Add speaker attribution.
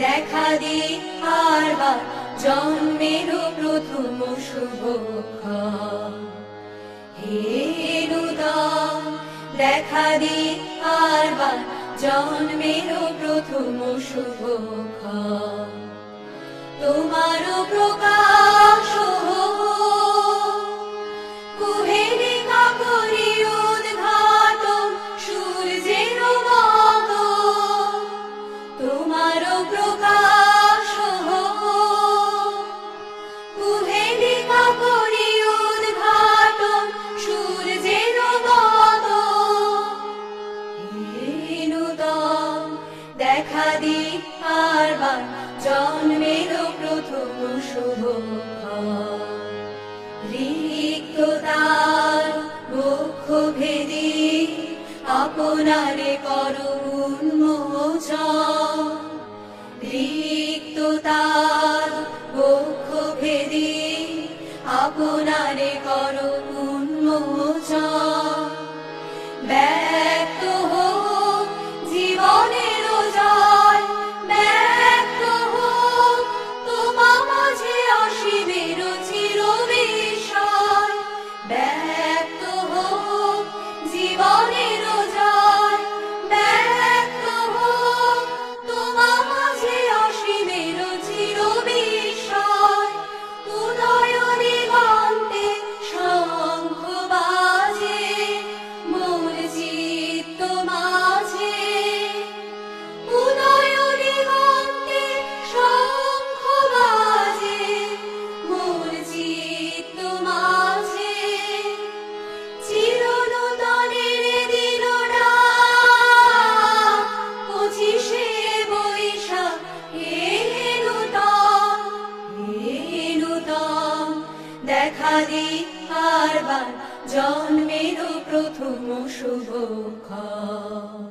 Speaker 1: দেখা দি আরবার জন্মের প্রথম শুভক্ষণ। হে নূতন দেখা দি আরবার জন্মের প্রথম শুভক্ষণ। তোমার প্রকাশ কুহেলি কাকরি উদ্ঘাটন সূর্যের মতো। তোমার প্রকাশ কুহেলি কাকরি উদ্ঘাটন সূর্যের মতো। হে নূতন দেখা দি আরবার জন্মের প্রথম শুভক্ষণ। রিক্ততার বক্ষ ভেদি আপনারে করো উন্মোচন। রিক্ততার বক্ষ ভেদি আপনারে করো উন্মোচন। ব্যক্ত হোক জীবনের জয়, ব্যক্ত হোক তোমা মাঝে অসীমের চির বিস্ময়। ব্যক্ত হোক জীবনের জয়, ব্যক্ত হোক তোমা মাঝে অসীমের চির বিস্ময়। উদয় দিগন্তে শঙ্খ বাজে মোর চিত্ত মাঝে। উদয় দিগন্তে শঙ্খ বাজে মোর চিত্ত মাঝে। চিরনূতনের দিল ডাক 25শে বৈশাখ। হে নূতন, হে নূতন দেখা দি আরবার জন্মের প্রথম শুভক্ষণ।